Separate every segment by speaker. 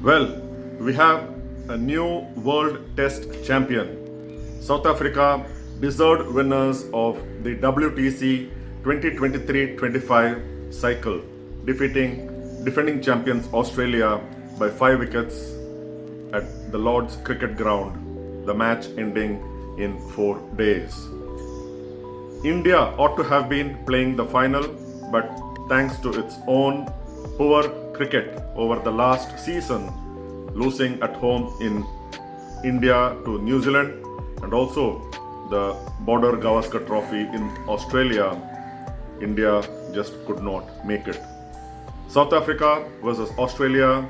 Speaker 1: Well, we have a new World Test champion. South Africa, deserved winners of the WTC 2023-25 cycle, defeating defending champions Australia by 5 wickets at the Lord's Cricket Ground, the match ending in 4 days. India ought to have been playing the final, but thanks to its own poor cricket over the last season, losing at home in India to New Zealand and also the Border Gavaskar Trophy in Australia, India just could not make it. South Africa versus Australia.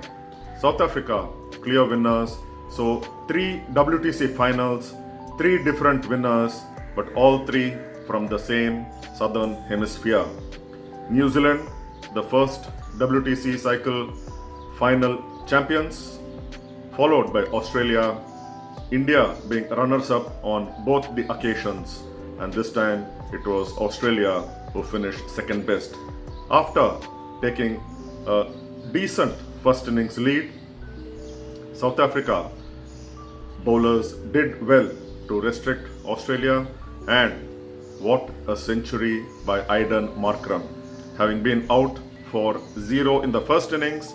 Speaker 1: South Africa clear winners. So 3 WTC finals, 3 different winners, but all 3 from the same southern hemisphere. New Zealand, the first WTC cycle final champions, followed by Australia. India being runners-up on both the occasions, and this time it was Australia who finished second best. After taking a decent first innings lead, South Africa bowlers did well to restrict Australia, and what a century by Aidan Markram. Having been out for 0 in the first innings,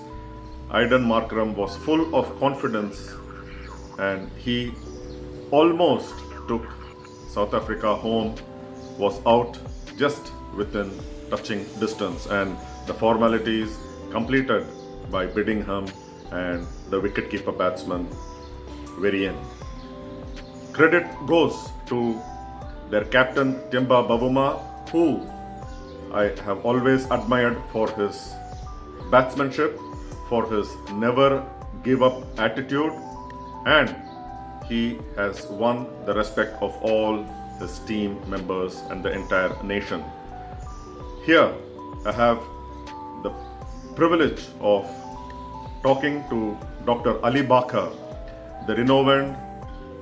Speaker 1: Aidan Markram was full of confidence and he almost took South Africa home, was out just within touching distance, and the formalities completed by Biddingham and the wicketkeeper batsman very end. Credit goes to their captain Temba Bavuma, who I have always admired for his batsmanship, for his never give up attitude, and he has won the respect of all his team members and the entire nation. Here I have the privilege of talking to Dr. Ali Bacher, the renowned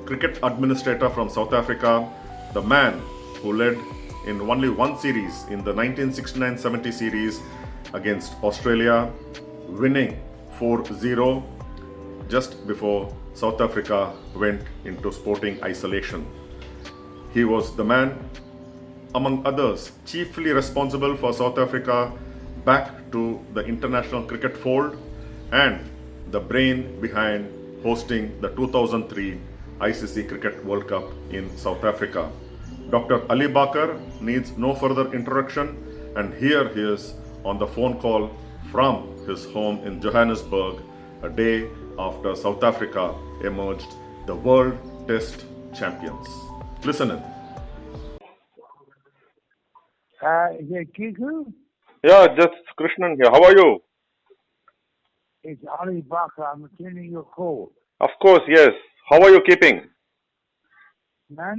Speaker 1: cricket administrator from South Africa, the man who led in only one series in the 1969-70 series against Australia, winning 4-0 just before South Africa went into sporting isolation. He was the man, among others, chiefly responsible for South Africa back to the international cricket fold and the brain behind hosting the 2003 ICC Cricket World Cup in South Africa. Dr. Ali Bacher needs no further introduction, and here he is on the phone call from his home in Johannesburg a day after South Africa emerged the World Test champions. Listen in.
Speaker 2: Is it Kiku?
Speaker 1: Yeah, just Krishnan here. How are you?
Speaker 2: It's Ali Bacher. I'm returning your call.
Speaker 1: Of course, yes. How are you keeping?
Speaker 2: No,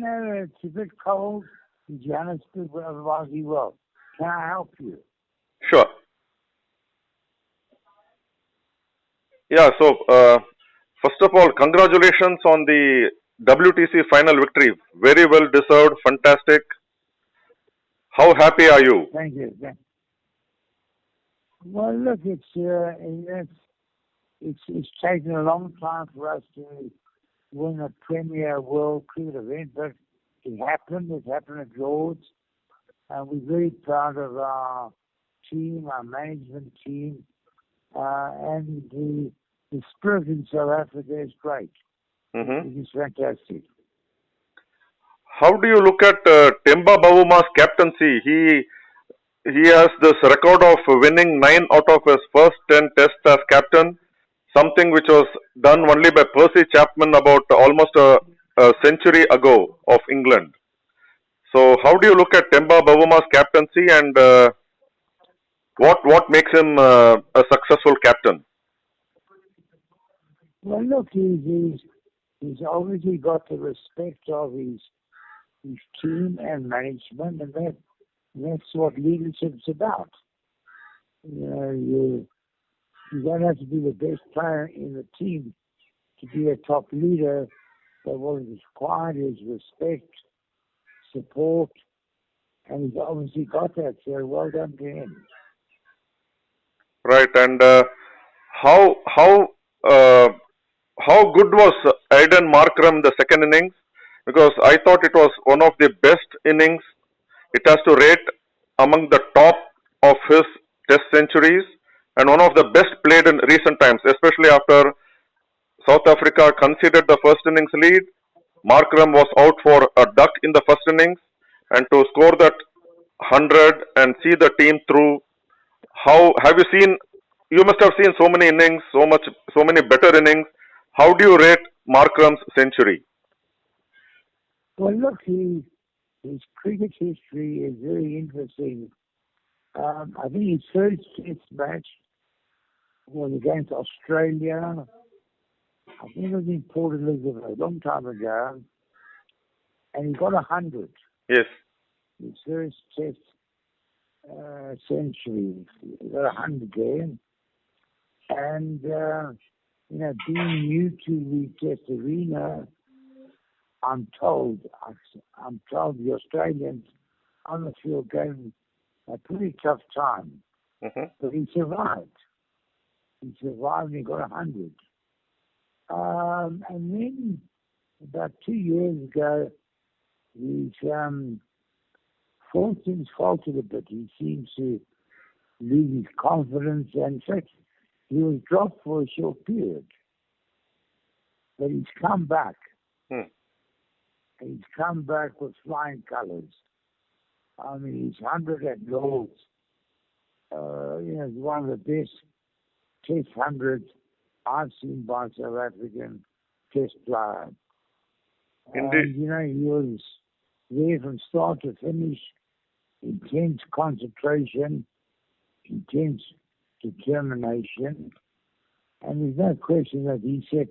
Speaker 2: it's a bit cold in Johannesburg, but otherwise we well. Can I help you?
Speaker 1: Sure. Yeah, so first of all, congratulations on the WTC final victory. Very well deserved, fantastic. How happy are you?
Speaker 2: Thank you. Well, look, it's taken a long time for us to win a premier world cricket event, but it happened. It happened at Lord's, and we're very proud of our team, our management team, and the spirit in South Africa is great. It is fantastic.
Speaker 1: How do you look at Temba Bavuma's captaincy? He has this record of winning 9 out of his first 10 tests as captain, something which was done only by Percy Chapman about almost a century ago of England. So how do you look at Temba Bavuma's captaincy, and what makes him a successful captain?
Speaker 2: Well, look, he's obviously got the respect of his team and management, and that's what leadership's about. You don't have to be the best player in the team to be a top leader, but what is required is respect, support, and he's obviously got that, so well done to him.
Speaker 1: Right, and how uh, how good was Aiden Markram in the second innings? Because I thought it was one of the best innings. It has to rate among the top of his test centuries and one of the best played in recent times, especially after South Africa conceded the first innings lead. Markram was out for a duck in the first innings, and to score that 100 and see the team through. How have you seen? You must have seen so many innings, so many better innings. How do you rate Markram's century?
Speaker 2: Well, look, his cricket history is very interesting. I think his first test match was against Australia. I think it was in Port Elizabeth a long time ago, and he got 100.
Speaker 1: Yes.
Speaker 2: His first test century, he got 100 there. And, being new to the test arena, I'm told the Australians on the field gave him a pretty tough time.
Speaker 1: Mm-hmm.
Speaker 2: But he survived. He survived and he got 100. And then about 2 years ago, his fortunes faltered a bit. He seems to lose his confidence. And in fact, he was dropped for a short period. But he's come back.
Speaker 1: Hmm.
Speaker 2: He's come back with flying colours. I mean, he's 100 at Lords. It's one of the best Test 100s I've seen by South African Test player.
Speaker 1: Indeed.
Speaker 2: And, he was there from start to finish, intense concentration, intense determination. And there's no question that he set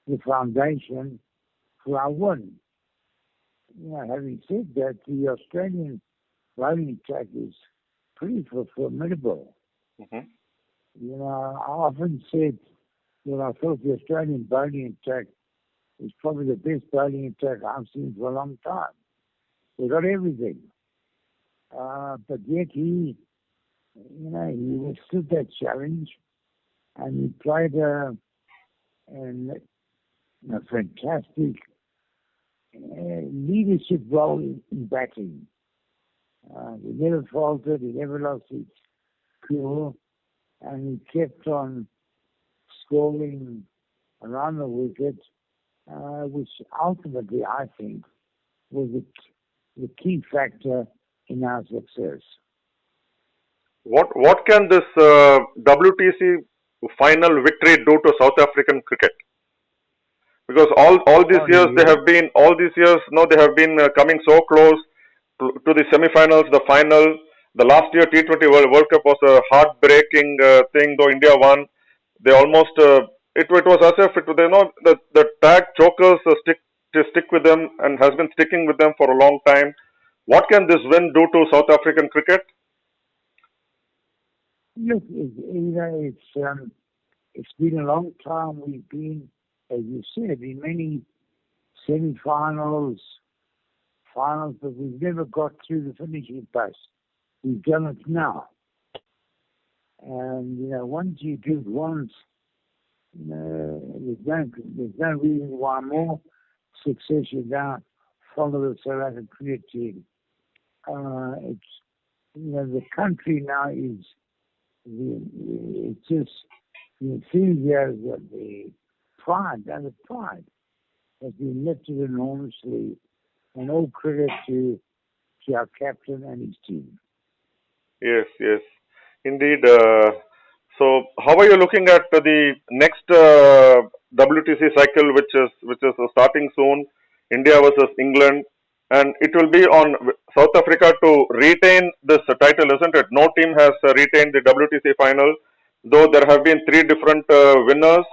Speaker 2: the foundation for our win. Having said that, the Australian bowling attack is pretty formidable.
Speaker 1: Mm-hmm.
Speaker 2: I often said that I thought the Australian bowling attack is probably the best bowling attack I've seen for a long time. They got everything. But yet he withstood that challenge and he played a fantastic leadership role in batting. He never faltered, he never lost his cool, and he kept on scoring around the wicket, which ultimately, I think, was the key factor in our success.
Speaker 1: What can this WTC final victory do to South African cricket? Because all these years they have been coming so close to the semi-finals, the final. The last year T20 World Cup was a heartbreaking thing. Though India won, they almost it was as if the tag chokers stick with them and has been sticking with them for a long time. What can this win do to South African cricket?
Speaker 2: Look, it's been a long time. We've been, as you said, in many semi-finals, finals, but we've never got through the finishing pass. We've done it now. And, once you do it once, there's no reason why more success should now follow the South African cricket team. The country now it's just the enthusiasm, the pride has been lifted enormously, and all credit to our captain and his team.
Speaker 1: Yes, indeed. So, how are you looking at the next WTC cycle, which is starting soon? India versus England, and it will be on South Africa to retain this title, isn't it? No team has retained the WTC final, though there have been three different winners.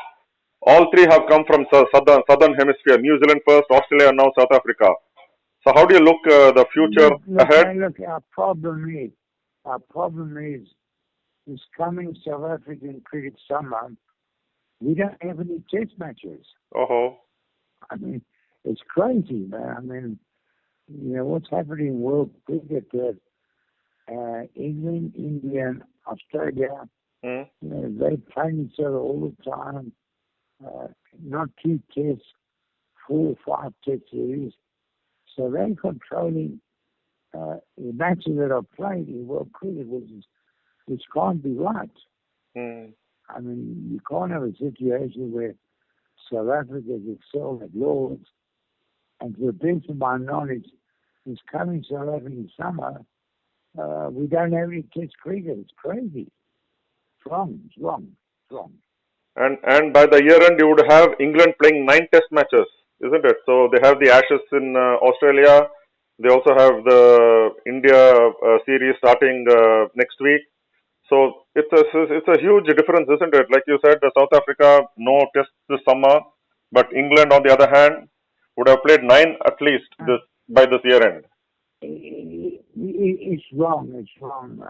Speaker 1: All three have come from southern hemisphere: New Zealand first, Australia, and now South Africa. So, how do you look the future ahead?
Speaker 2: Look, our problem is this coming South African cricket summer. We don't have any test matches.
Speaker 1: Oh.
Speaker 2: I mean, it's crazy, man. I mean, what's happening in world cricket that England, India, and Australia, they play each other all the time. not 2 tests, 4 or 5 test series. So they're controlling the matches that are played in World Cricket, which can't be right.
Speaker 1: Mm.
Speaker 2: I mean, you can't have a situation where South Africa is excelled at Lords, and to the best of my knowledge, this coming South African summer, we don't have any test cricket. It's crazy. It's wrong. It's wrong. It's wrong.
Speaker 1: And by the year end, you would have England playing 9 test matches, isn't it? So they have the Ashes in Australia. They also have the India series starting next week. So it's a huge difference, isn't it? Like you said, South Africa no test this summer, but England on the other hand would have played 9 at least this by this year end.
Speaker 2: It's wrong. It's wrong.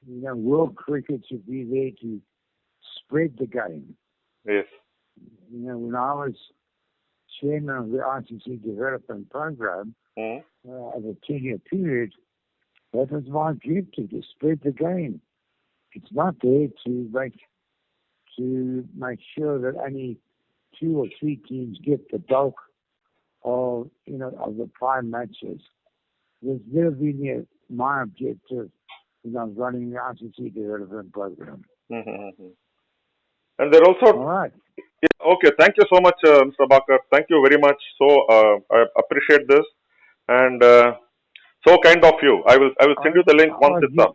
Speaker 2: World cricket should be there to spread the game.
Speaker 1: Yes.
Speaker 2: When I was chairman of the ICC development program of a 10-year period, that was my objective, to spread the game. It's not there to make sure that only 2 or 3 teams get the bulk of the prime matches. There's never been my objective when I was running the ICC development program.
Speaker 1: Mm-hmm. And they're also
Speaker 2: all right.
Speaker 1: Okay. Thank you so much, Mr. Bacher. Thank you very much. So I appreciate this, and so kind of you. I will send you the link once it's up.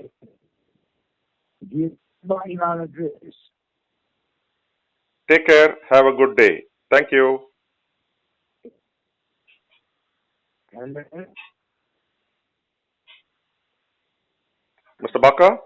Speaker 2: Do you my email address?
Speaker 1: Take care. Have a good day. Thank you.
Speaker 2: Hello?
Speaker 1: Mr. Bacher?